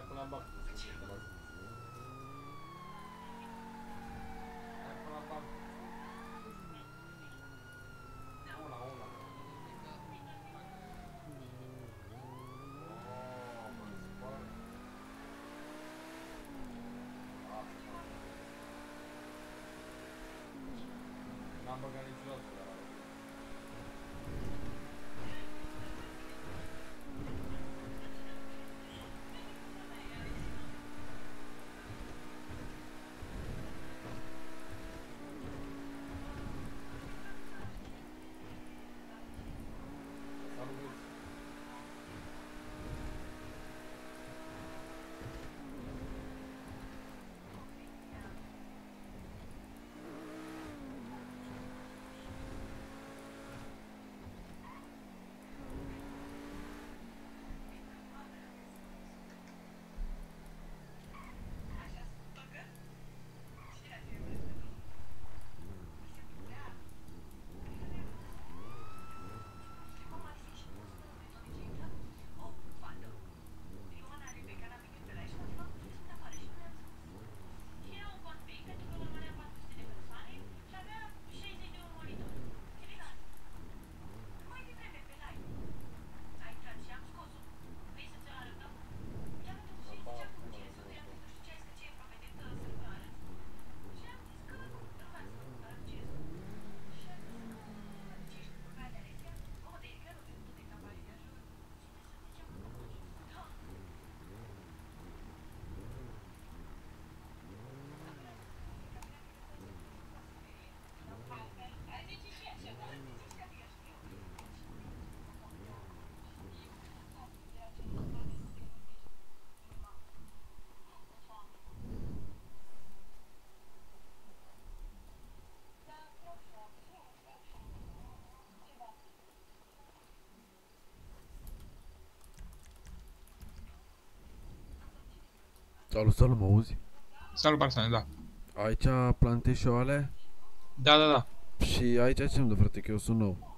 până la bancă. Hai până la bancă. Una. Oh, mă spăl. N-am băgat nici lotul la radio. Salut. Salut, mă auzi? Salut, Barsane, da. Aici plantezi șoale? Da. Și aici ce-mi dă, frate, că eu sunt nou.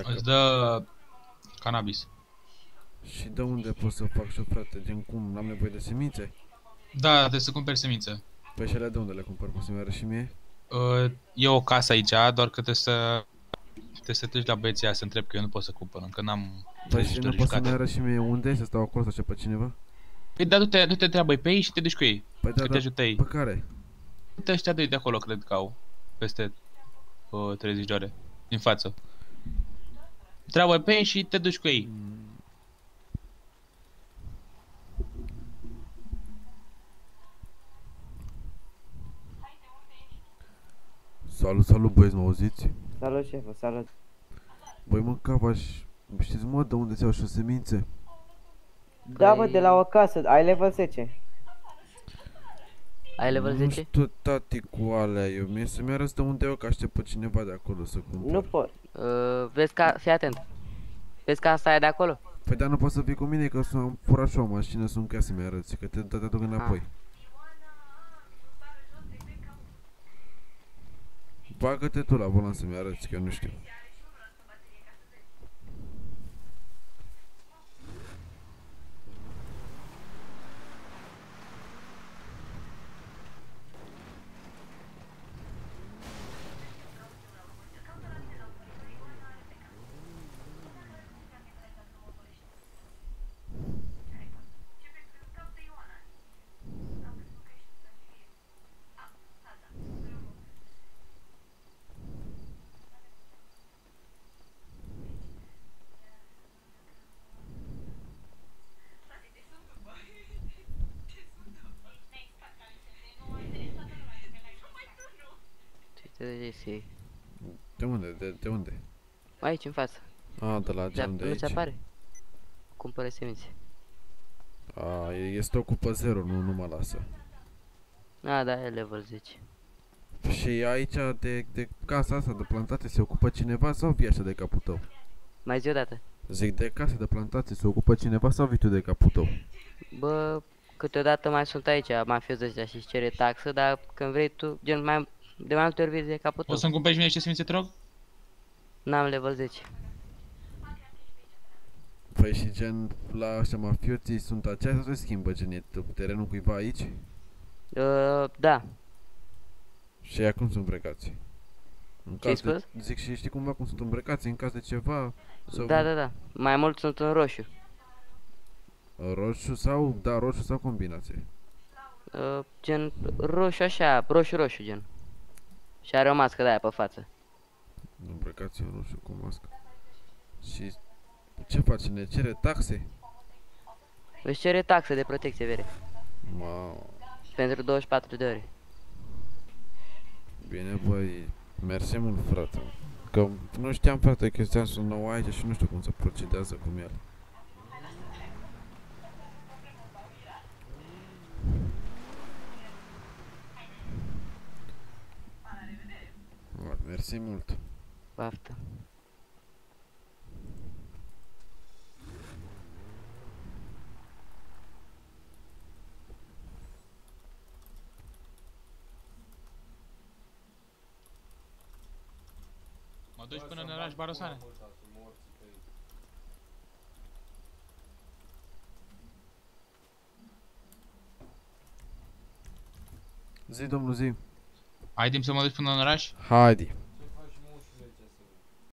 Îți dă cannabis. Și de unde pot să fac și frate? Din cum? N-am nevoie de semințe? Da, trebuie să cumperi semințe. Păi și alea de unde le cumpăr? Poți să-mi arăți și mie? E o casă aici, doar că trebuie să te duci la băieții aia să întreb, că eu nu pot să cumpăr, încă n-am Păi și nu registrări poți să-mi jucate. arăți și mie unde? Să stau acolo să ce pe cineva? Păi da, du-te treabă pe ei și te duci cu ei, Păi că te ajută ei. pe care? Uite ăștia doi de acolo, cred că au peste 30 de ore, din față. Treabă pe ei și te duci cu ei. Salut, băieți, mă auziți? Salut, șefă, salut. Băi, mă, Cavaș, știți, mă, de unde se iau și semințe? Da, bă, de la o casă, ai level 10. Ai level Nu 10? știu, tati, cu alea, mie să-mi arăți de unde eu, că aștept pe cineva de acolo să cumpăr. Nu pot. Vezi ca, fii atent. Vezi casa aia de acolo? Păi dar nu poți să fii cu mine, că am furat și o mașină, sunt ca să-mi arăți, că te duc înapoi. Bagă-te tu la volan să-mi arăți, că eu nu știu. De unde? De unde? Aici, în față. A, de la geam de Nu aici. ți apare? Cumpără semințe. A, e stocul pe 0, nu mă lasă. A, da, e level 10. Și aici, de casa asta de plantație, se ocupă cineva sau vii așa de capul tău? Mai zi o dată. Zic, de casa de plantație se ocupă cineva sau vii tu de capul tău? Bă, câteodată mai sunt aici, mafiozi ăștia și-și cere taxă, dar când vrei tu, gen, de mai multe ori vii de capul tău. O să-mi cumperi și mie niște semințe, te rog? N-am level 10. Păi și gen, la ăștia mafioții sunt aceia sau se schimbă gen, e terenul cuiva aici? Da. Și ea cum sunt îmbrăcați? În Ce-ai caz de, spus? zic și știi cumva cum sunt îmbrăcați în caz de ceva? Sau Da. Mai mult sunt în roșu. roșu sau, da, roșu sau combinație? Gen roșu așa, roșu gen. Și are o mască de aia pe față. Îmbrăcați în roșu cu mască. Și ce face? Ne cere taxe? Își cere taxă de protecție, vere. Mamă, Pentru 24 de ore. bine băi, mersi mult frate. Că nu știam frate că ăstea sunt nou aici și nu știu cum se procedează cu el. Mersi mult. Baftă. Mă duci până în oraș Barosane? Zi, domnul, zi. Ai timp să mă duci până în oraș? Haide.